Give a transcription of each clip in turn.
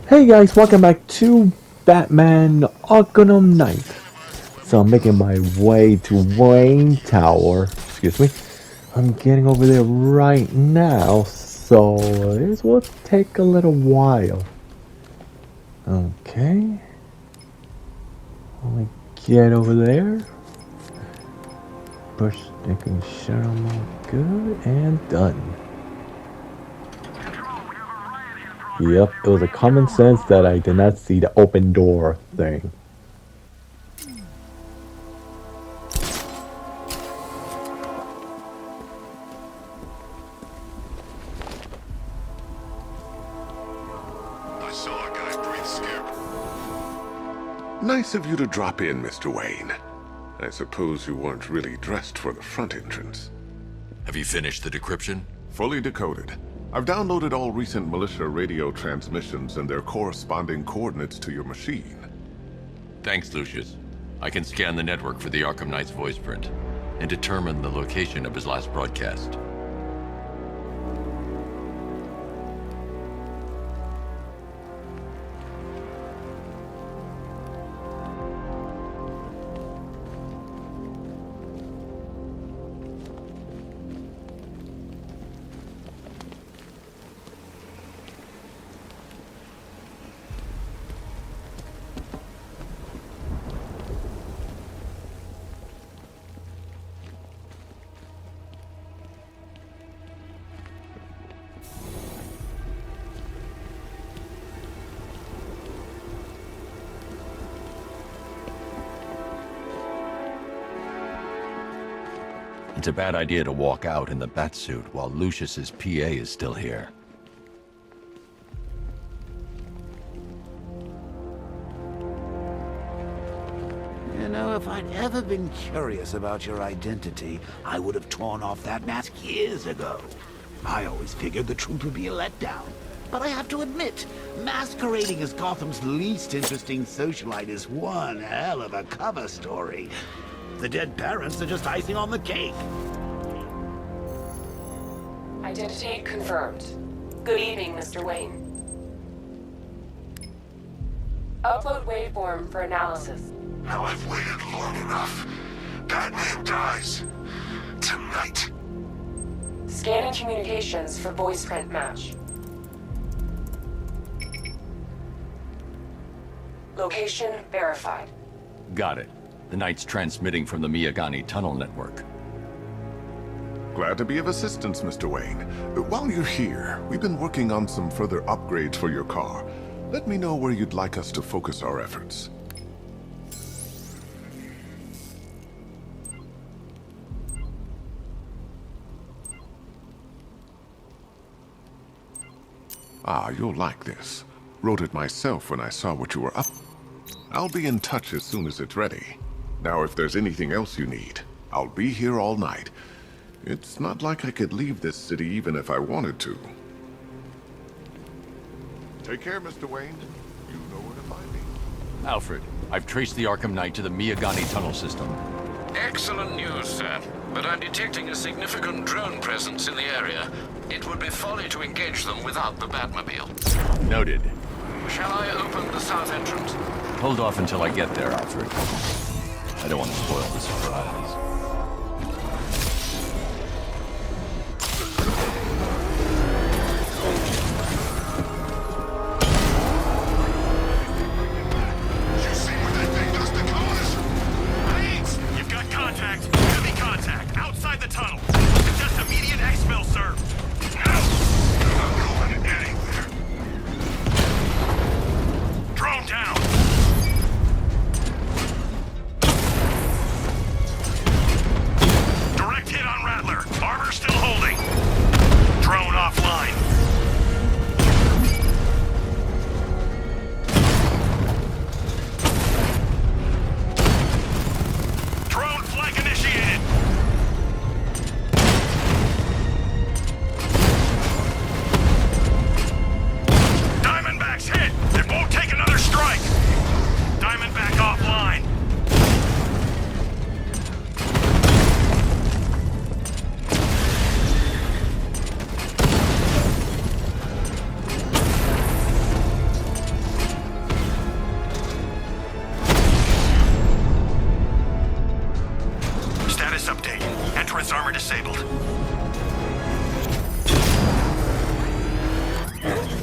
Hey guys, welcome back to Batman Arkham Knight. So I'm making my way to Wayne Tower. Excuse me. I'm getting over there right now, so this will take a little while. Okay. Let me get over there. Push, they can shut them all good and done. Yep, it was a common sense that I did not see the open door thing. I saw a guy breathe scared. Nice of you to drop in, Mr. Wayne. I suppose you weren't really dressed for the front entrance. Have you finished the decryption? Fully decoded. I've downloaded all recent militia radio transmissions and their corresponding coordinates to your machine. Thanks, Lucius. I can scan the network for the Arkham Knight's voice print and determine the location of his last broadcast. It's a bad idea to walk out in the batsuit while Lucius's PA is still here. You know, if I'd ever been curious about your identity, I would have torn off that mask years ago. I always figured the truth would be a letdown. But I have to admit, masquerading as Gotham's least interesting socialite is one hell of a cover story. The dead parents are just icing on the cake. Identity confirmed. Good evening, Mr. Wayne. Upload waveform for analysis. Now I've waited long enough. Batman dies. Tonight. Scanning communications for voice print match. Location verified. Got it. The Knight's transmitting from the Miyagani tunnel network. Glad to be of assistance, Mr. Wayne. While you're here, we've been working on some further upgrades for your car. Let me know where you'd like us to focus our efforts. Ah, you'll like this. Wrote it myself when I saw what you were up. I'll be in touch as soon as it's ready. Now, if there's anything else you need, I'll be here all night. It's not like I could leave this city even if I wanted to. Take care, Mr. Wayne. You know where to find me. Alfred, I've traced the Arkham Knight to the Miyagani tunnel system. Excellent news, sir. But I'm detecting a significant drone presence in the area. It would be folly to engage them without the Batmobile. Noted. Shall I open the south entrance? Hold off until I get there, Alfred. I don't want to spoil the surprise. You see what that thing does to cars? Please! You've got contact. Heavy contact. Outside the tunnel. Just immediate exfil, sir. I'm going anywhere. Drone down.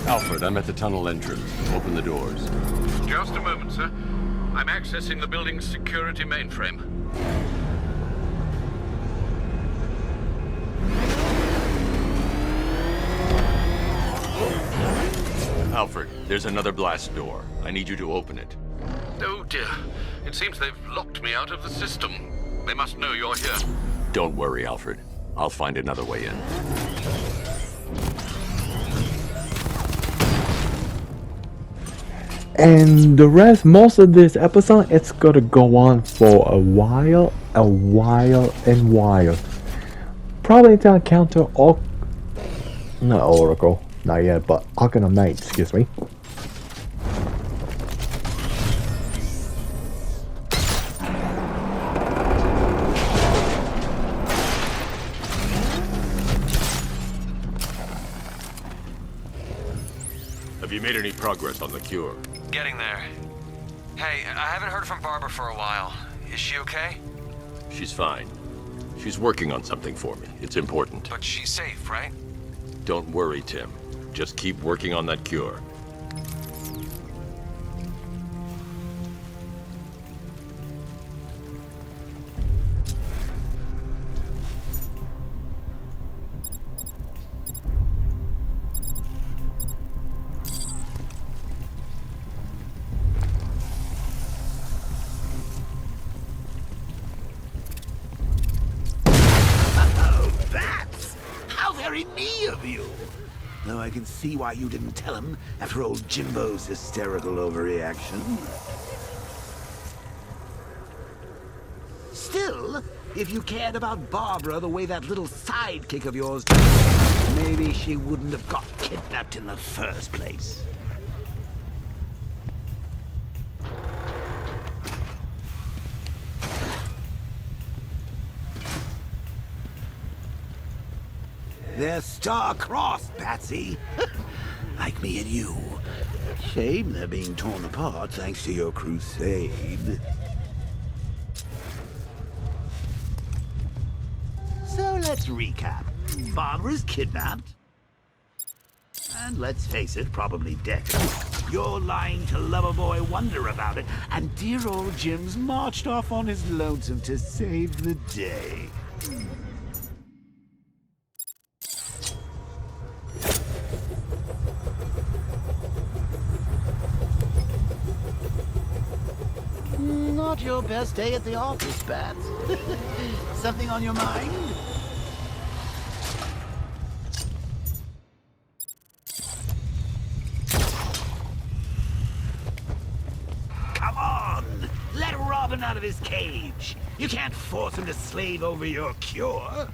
Alfred, I'm at the tunnel entrance. Open the doors. Just a moment, sir. I'm accessing the building's security mainframe. Alfred, there's another blast door. I need you to open it. Oh dear. It seems they've locked me out of the system. They must know you're here. Don't worry, Alfred. I'll find another way in. And the rest, most of this episode, it's gonna go on for a while. Probably until I counter all, not Oracle, not yet, but Arkham Knight, excuse me. Have you made any progress on the cure? Getting there. Hey, I haven't heard from Barbara for a while. Is she okay? She's fine. She's working on something for me. It's important. But she's safe, right? Don't worry, Tim. Just keep working on that cure. Me of you. Though I can see why you didn't tell him after old Jimbo's hysterical overreaction. Still, if you cared about Barbara the way that little sidekick of yours does, maybe she wouldn't have got kidnapped in the first place. They're star-crossed, Patsy. Like me and you. Shame they're being torn apart thanks to your crusade. So let's recap. Barbara's kidnapped. And let's face it, probably dead. You're lying to Loverboy Wonder about it. And dear old Jim's marched off on his lonesome to save the day. Not your best day at the office, Bats. Something on your mind? Come on! Let Robin out of his cage! You can't force him to slave over your cure!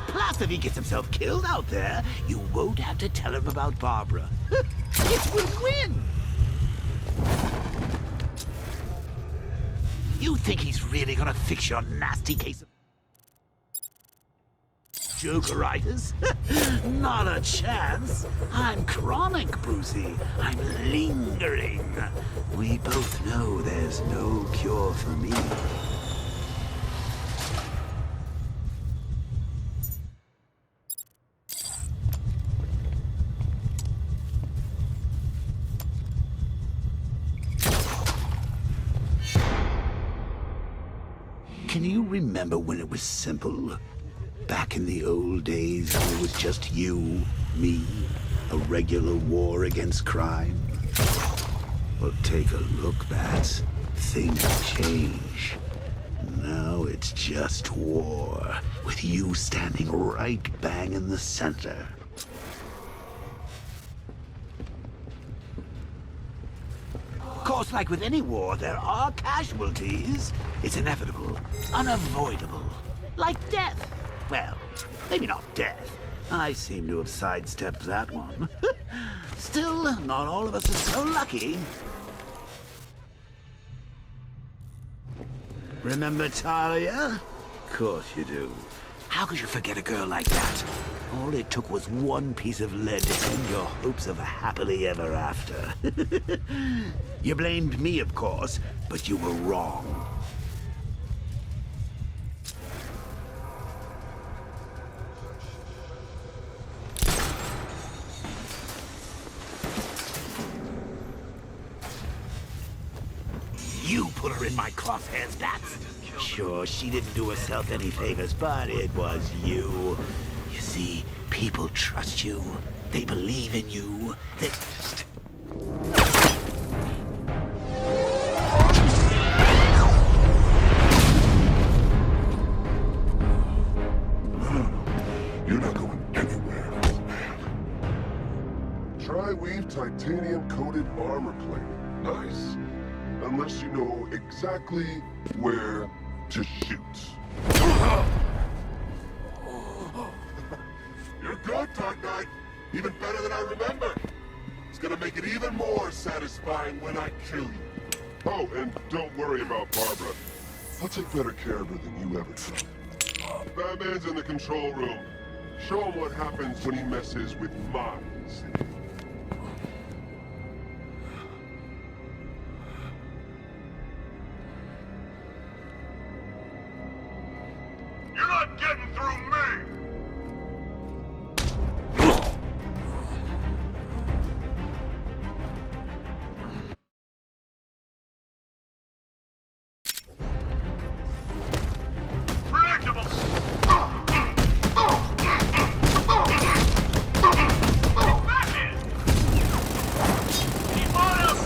Plus, if he gets himself killed out there, you won't have to tell him about Barbara. It's win-win! You think he's really gonna fix your nasty case of Jokeritis? Not a chance. I'm chronic, Brucey. I'm lingering. We both know there's no cure for me. Can you remember when it was simple? Back in the old days when it was just you, me, a regular war against crime? Well, take a look, Bats. Things change. Now it's just war, with you standing right bang in the center. Of course, like with any war, there are casualties. It's inevitable, unavoidable. Like death. Well, maybe not death. I seem to have sidestepped that one. Still, not all of us are so lucky. Remember Talia? Of course you do. How could you forget a girl like that? All it took was one piece of lead to end your hopes of a happily ever after. You blamed me, of course, but you were wrong. put her in my crosshairs, Bats. Sure, she didn't do herself any favors, but it was you. You see, people trust you. They believe in you. They... You're not going anywhere, old man. Tri-weave titanium-coated armor plate. Nice. Unless you know exactly where to shoot. You're good, Dark Knight. Even better than I remember. It's gonna make it even more satisfying when I kill you. Oh, and don't worry about Barbara. I'll take better care of her than you ever did. Batman's in the control room. Show him what happens when he messes with my city. You're not getting through me! Predictable! Back in! Keep on him!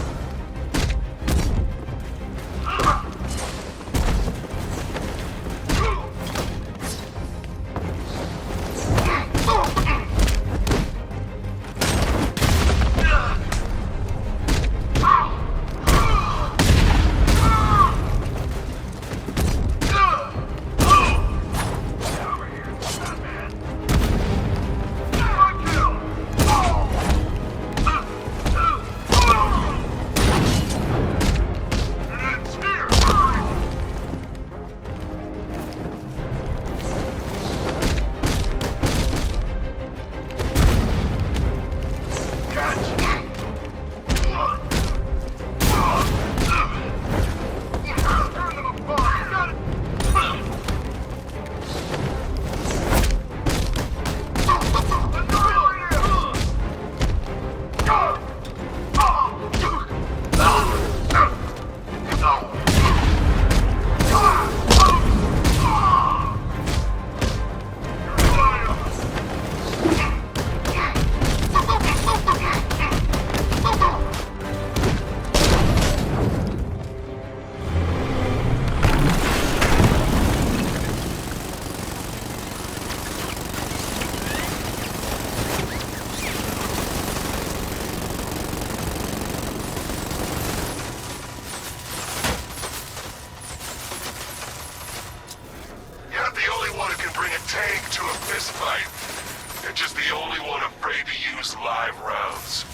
Just the only one afraid to use live rounds.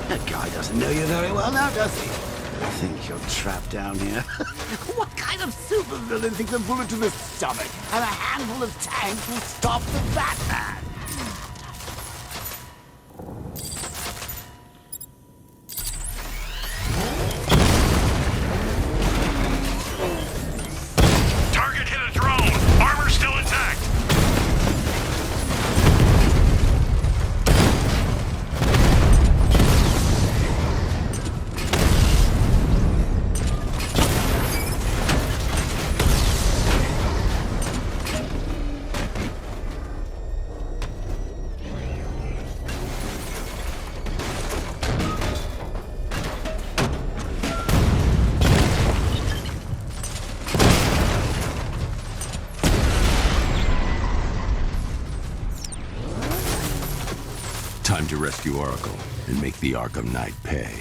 That guy doesn't know you very well now, does he? I think you're trapped down here. What kind of supervillain thinks a bullet to the stomach and a handful of tanks will stop the Batman? Target hit a drone. Armor still intact. Time to rescue Oracle and make the Arkham Knight pay.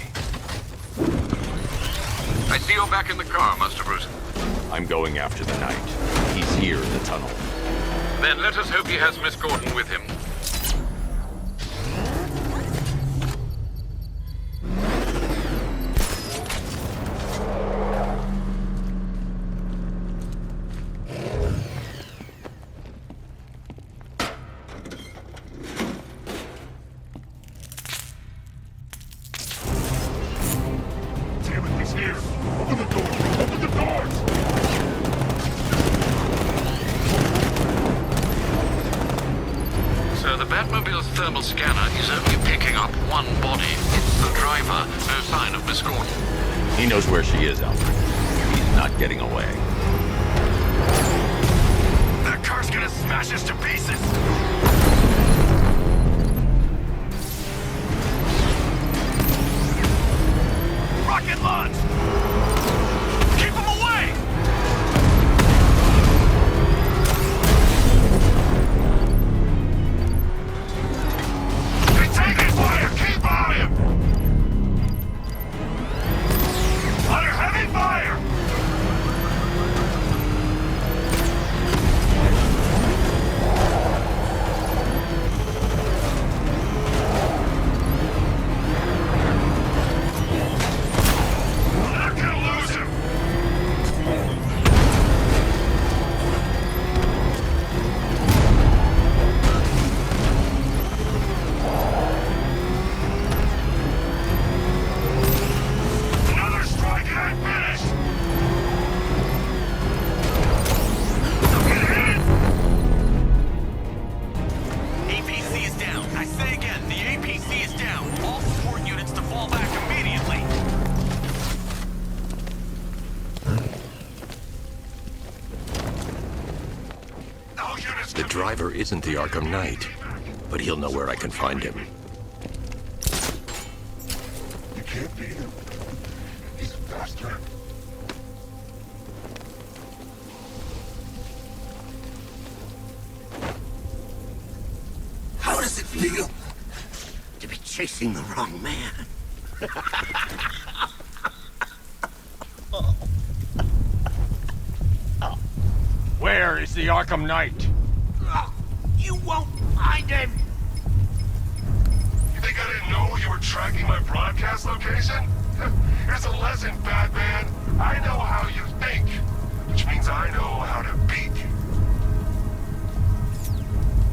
I see you're back in the car, Master Bruce. I'm going after the Knight. He's here in the tunnel. Then let us hope he has Miss Gordon with him. thermal scanner is only picking up one body. It's the driver. No sign of Miss Gordon. He knows where she is, Alfred. He's not getting away. That car's gonna smash us to pieces! Rocket launch! Keep him away! They're taking fire! Keep on him! Under heavy fire! We're not gonna lose him! Another strike and I'm finished! Don't get hit! APC is down. I say again, the APC is down. All support units to fall back immediately. All units The driver isn't the Arkham Knight, but he'll know where I can find him. You can't beat him. He's faster. How does it feel to be chasing the wrong man? Where is the Arkham Knight? You won't find him! You think I didn't know you were tracking my broadcast location? Here's a lesson, Batman. I know how you think, which means I know how to beat you.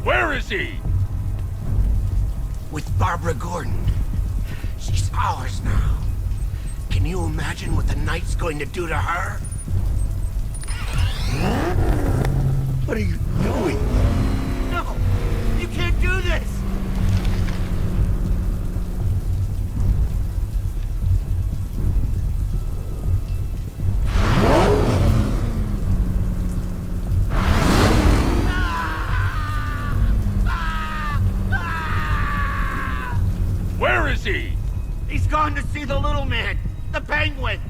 Where is he? With Barbara Gordon. She's ours now. Can you imagine what the Knight's going to do to her? What are you doing? No! You can't do this! Where is he? He's gone to see the little man, the Penguin.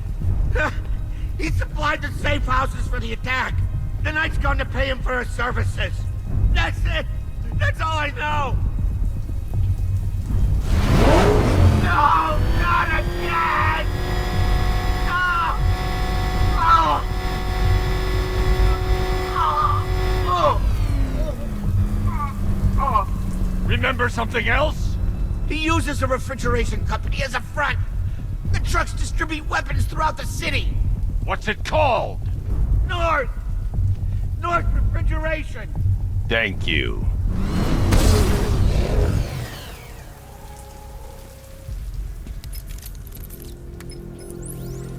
He supplied the safe houses for the attack. The Knight's gone to pay him for his services. That's it. That's all I know. No, not again. No. Oh. Remember something else? He uses a refrigeration company as a front. The trucks distribute weapons throughout the city. What's it called? North Refrigeration. Thank you.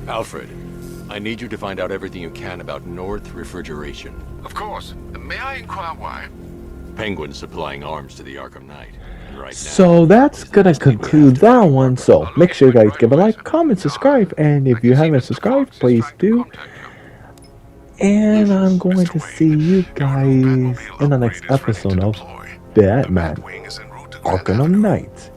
Alfred, I need you to find out everything you can about North Refrigeration. Of course. May I inquire why? Penguin's supplying arms to the Arkham Knight. And right now, So that's gonna conclude that one. So make sure you guys give a like, comment, subscribe, and if you haven't subscribed, please do. And I'm going to see you guys in the next episode of Batman Arkham Knight.